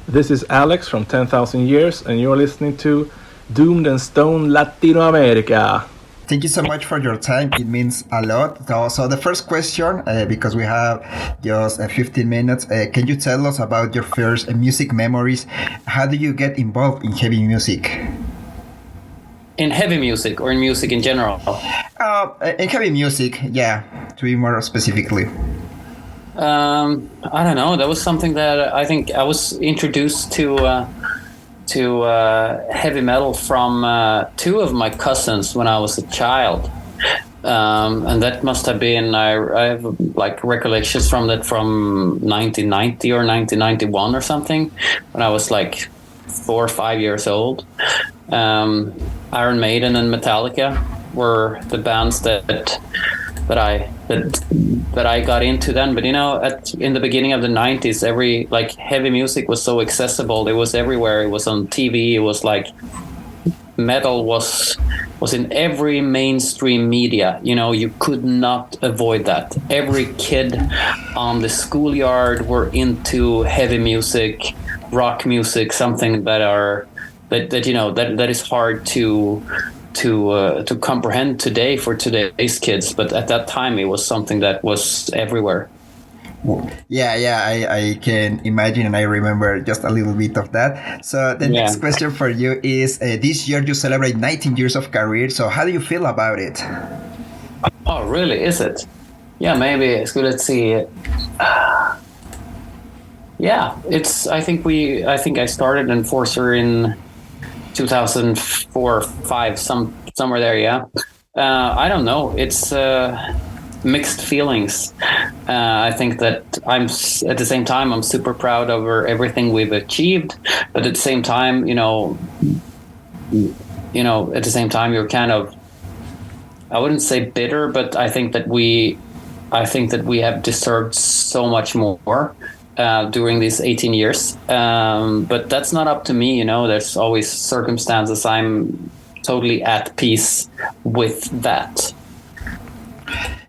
This is Alex from 10,000 Years, and you're listening to Doomed and Stone Latinoamerica. Thank you so much for your time. It means a lot. So the first question, because we have just 15 minutes, can you tell us about your first music memories? How do you get involved in heavy music? In heavy music or in music in general? In heavy music, yeah, to be more specifically. I don't know. That was something that I think I was introduced to heavy metal from two of my cousins when I was a child, and that must have been I have like recollections from that from 1990 or 1991 or something, when I was like 4 or 5 years old. Iron Maiden and Metallica were the bands that I got into then. But you know, in the beginning of the 90s, heavy music was so accessible. It was everywhere. It was on TV. It was like metal was in every mainstream media. You know, you could not avoid that. Every kid on the schoolyard were into heavy music, rock music, something that is hard to comprehend today for today's kids, but at that time it was something that was everywhere. Yeah, I can imagine, and I remember just a little bit of that. So the next question for you is, this year you celebrate 19 years of career, so how do you feel about it? Oh, really? Is it? Yeah, maybe. So let's see. Yeah, it's. I think I started Enforcer in 2004 or 5, somewhere there. Yeah. I don't know. It's mixed feelings. I think that at the same time I'm super proud over everything we've achieved, but at the same time, at the same time you're kind of, I wouldn't say bitter, but I think that we have deserved so much more during these 18 years. But that's not up to me, there's always circumstances. I'm totally at peace with that.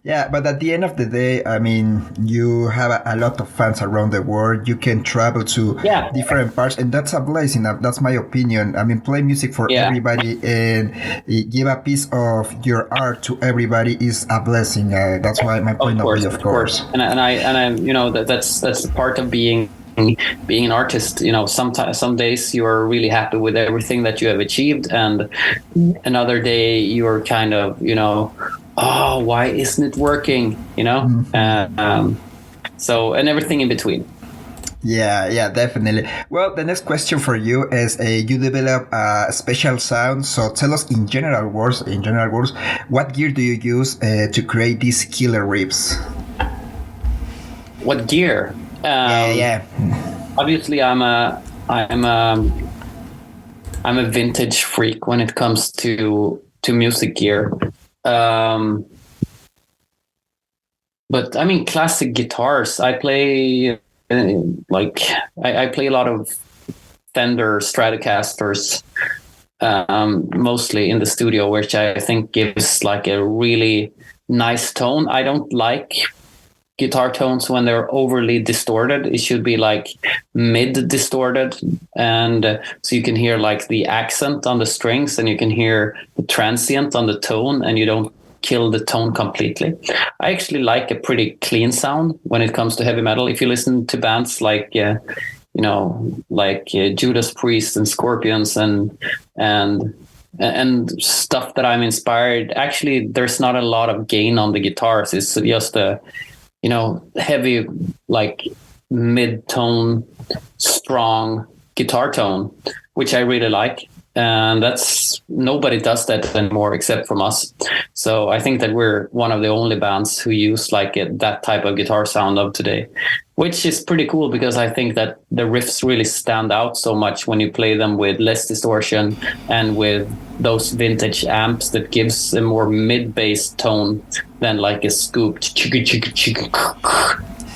Yeah, but at the end of the day, I mean, you have a lot of fans around the world. You can travel to different parts, and that's a blessing. That's my opinion. I mean, play music for everybody and give a piece of your art to everybody is a blessing. That's why my point of view, of course. And I that's part of being an artist. Some days you are really happy with everything that you have achieved, and another day you are kind of, oh, why isn't it working? Mm-hmm. So, and everything in between. Yeah, definitely. Well, the next question for you is, you develop a special sound. So tell us in general words, what gear do you use to create these killer riffs? What gear? Yeah. Obviously, I'm a vintage freak when it comes to music gear. But I mean, classic guitars. I play I play a lot of Fender Stratocasters, mostly in the studio, which I think gives like a really nice tone. I don't like guitar tones when they're overly distorted. It should be like mid distorted, and so you can hear like the accent on the strings, and you can hear the transient on the tone, and you don't kill the tone completely. I actually like a pretty clean sound when it comes to heavy metal. If you listen to bands like Judas Priest and Scorpions and stuff that I'm inspired, actually there's not a lot of gain on the guitars. It's just a heavy, like mid-tone, strong guitar tone, which I really like. And nobody does that anymore except from us. So I think that we're one of the only bands who use that type of guitar sound of today, which is pretty cool, because I think that the riffs really stand out so much when you play them with less distortion and with those vintage amps that gives a more mid-bass tone than like a scooped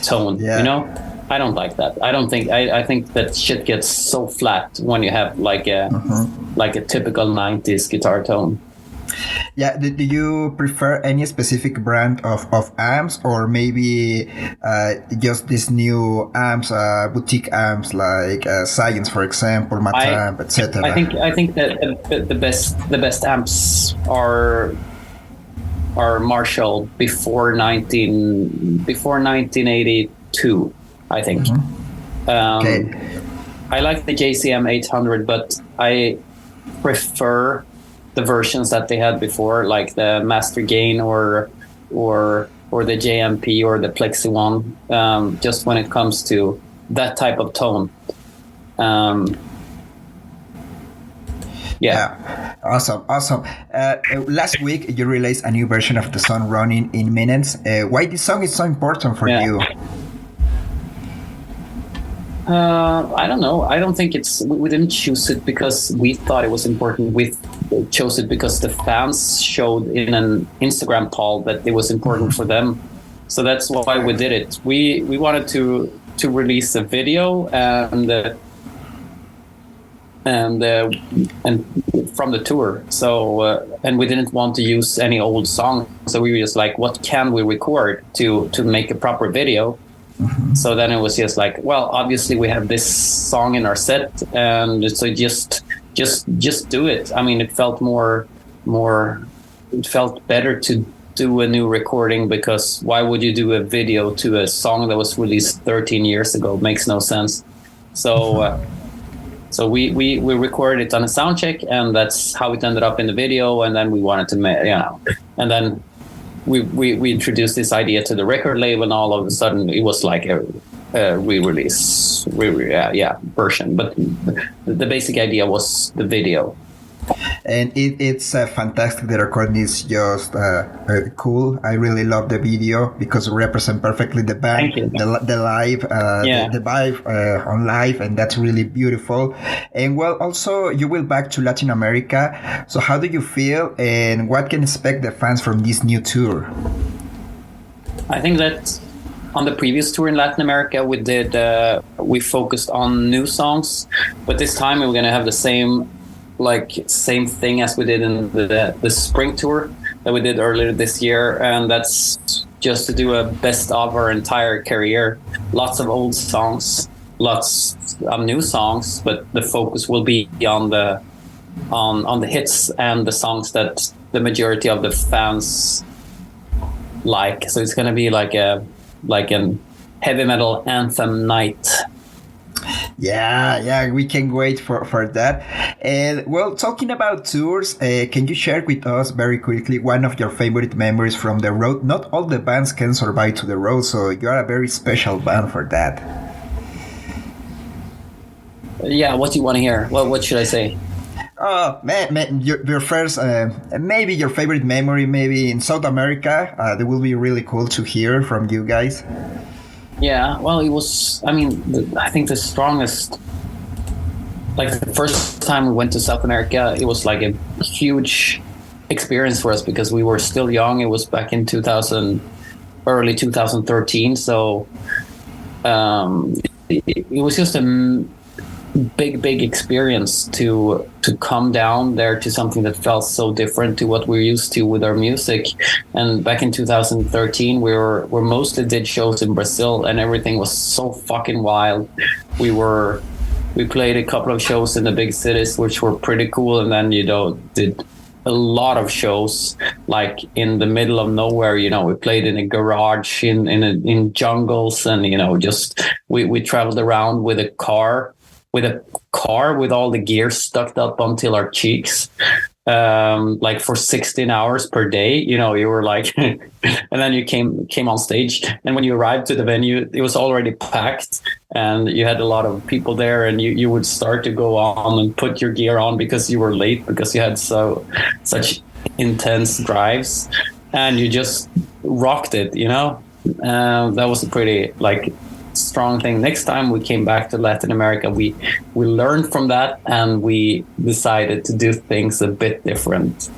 tone, I don't like that. I think that shit gets so flat when you have like a typical 90s guitar tone. Yeah, do you prefer any specific brand of amps, or maybe just these new amps, boutique amps like Science, for example, Matamp, etc.? I think that the best amps are Marshall before 1982, I think. Okay. I like the JCM 800, but I prefer the versions that they had before, like the Master Gain or the JMP or the Plexi One. Just when it comes to that type of tone. Yeah, awesome. Last week you released a new version of the song "Running in Minutes." Why this song is so important for you? I don't know. I don't think we didn't choose it because we thought it was important. We chose it because the fans showed in an Instagram poll that it was important for them. So that's why we did it. We wanted to release a video and from the tour. So and we didn't want to use any old song. So we were just like, what can we record to make a proper video? So then it was just like, well, obviously we have this song in our set, and so just do it. I mean, it felt it felt better to do a new recording, because why would you do a video to a song that was released 13 years ago? It makes no sense. So so we recorded it on a sound check, and that's how it ended up in the video. And then we wanted to and then we introduced this idea to the record label, and all of a sudden it was like a re-release, version. But the basic idea was the video. And it's fantastic. The recording is just cool. I really love the video because it represents perfectly the band, the live, the vibe on live, and that's really beautiful. And well, also you will back to Latin America. So how do you feel, and what can expect the fans from this new tour? I think that on the previous tour in Latin America, we focused on new songs, but this time we're going to have the same thing as we did in the spring tour that we did earlier this year, and that's just to do a best of our entire career. Lots of old songs, lots of new songs, but the focus will be on the hits and the songs that the majority of the fans like. So it's going to be like an heavy metal anthem night. Yeah, we can wait for that. And well, talking about tours, can you share with us very quickly one of your favorite memories from the road? Not all the bands can survive to the road, so you are a very special band for that. Yeah, what do you want to hear? Well, what should I say? Oh man, your first, maybe your favorite memory, maybe in South America. That will be really cool to hear from you guys. Yeah, well, it was, I think the strongest, like the first time we went to South America, it was like a huge experience for us because we were still young. It was back in early 2013. So it was just a big experience to come down there to something that felt so different to what we're used to with our music. And back in 2013 we mostly did shows in Brazil, and everything was so fucking wild. We played a couple of shows in the big cities, which were pretty cool, and then did a lot of shows like in the middle of nowhere. We played in a garage in jungles, and just we traveled around with a car with all the gear stuck up until our cheeks, like for 16 hours per day. You were like, and then you came on stage, and when you arrived to the venue, it was already packed, and you had a lot of people there, and you would start to go on and put your gear on because you were late, because you had such intense drives, and you just rocked it. That was a pretty strong thing. Next time we came back to Latin America, we learned from that, and we decided to do things a bit different.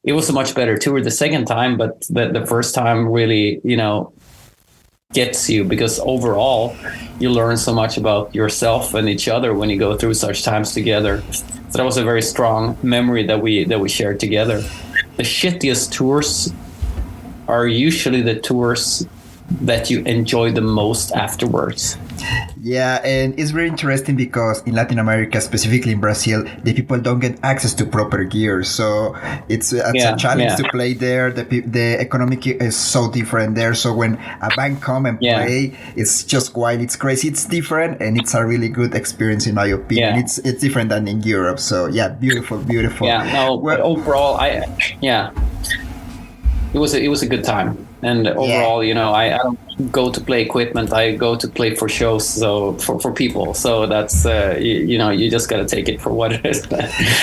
It was a much better tour the second time, but the first time really gets you, because overall you learn so much about yourself and each other when you go through such times together. So that was a very strong memory that we shared together. The shittiest tours are usually the tours that you enjoy the most afterwards. Yeah, and it's very interesting because in Latin America, specifically in Brazil, the people don't get access to proper gear. So it's a challenge to play there. The economic is so different there. So when a band come and play, it's just wild. It's crazy. It's different, and it's a really good experience in my opinion. It's different than in Europe. So yeah, beautiful. Yeah, no, but overall, it was a good time. And overall, you know, I don't go to play equipment. I go to play for shows, so for people. So that's, you know, you just got to take it for what it is.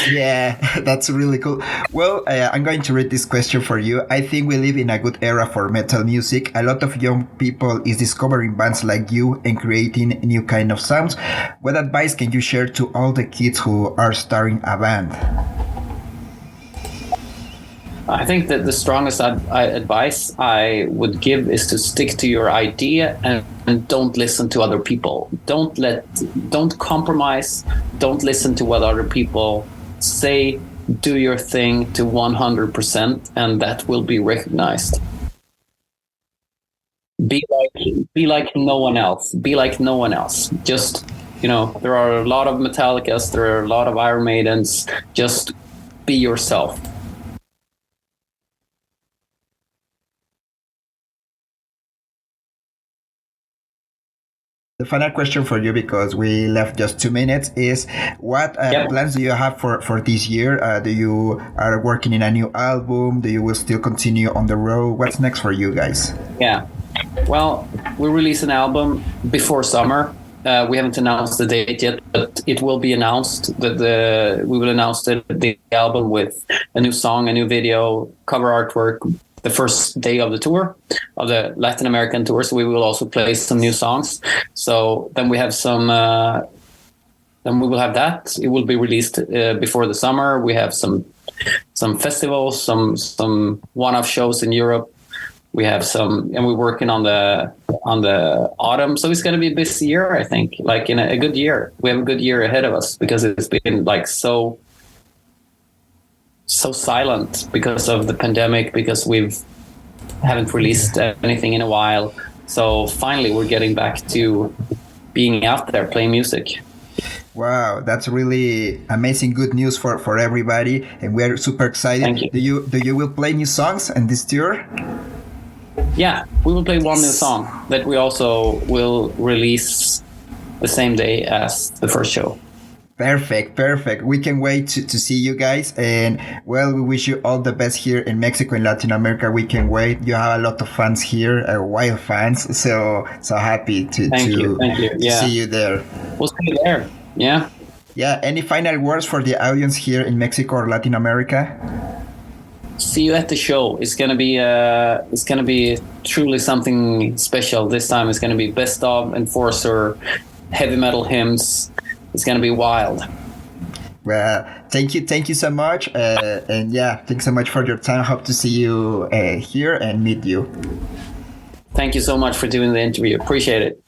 Yeah, that's really cool. Well, I'm going to read this question for you. I think we live in a good era for metal music. A lot of young people is discovering bands like you and creating new kind of sounds. What advice can you share to all the kids who are starting a band? I think that the strongest advice I would give is to stick to your idea and don't listen to other people. Don't compromise. Don't listen to what other people say. Do your thing to 100%, and that will be recognized. Be like no one else. Be like no one else. Just, you know, there are a lot of Metallicas, there are a lot of Iron Maidens. Just be yourself. The final question for you, because we left just 2 minutes, is what plans do you have for this year? Do you are working in a new album? Do you will still continue on the road? What's next for you guys? Yeah, well, we release an album before summer. We haven't announced the date yet, but it will be announced that we will announce the album with a new song, a new video, cover artwork, the first day of the tour, of the Latin American tour. So we will also play some new songs. So then we have then we will have that. It will be released before the summer. We have some festivals, some one-off shows in Europe. We have and we're working on the autumn. So it's going to be a busy year, I think, like in a good year. We have a good year ahead of us because it's been like so silent because of the pandemic, because we haven't released anything in a while. So finally we're getting back to being out there playing music. Wow, that's really amazing, good news for everybody, and we're super excited. Thank you. Do you will play new songs in this tour? Yeah, we will play one new song that we also will release the same day as the first show. Perfect. We can wait to see you guys, and well, we wish you all the best here in Mexico and Latin America. We can wait. You have a lot of fans here, wild fans. So happy to see you there. We'll see you there. Yeah. Yeah. Any final words for the audience here in Mexico or Latin America? See you at the show. It's gonna be truly something special. This time it's gonna be best of Enforcer, heavy metal hymns. It's going to be wild. Well, thank you so much. And yeah, thanks so much for your time. Hope to see you here and meet you. Thank you so much for doing the interview. Appreciate it.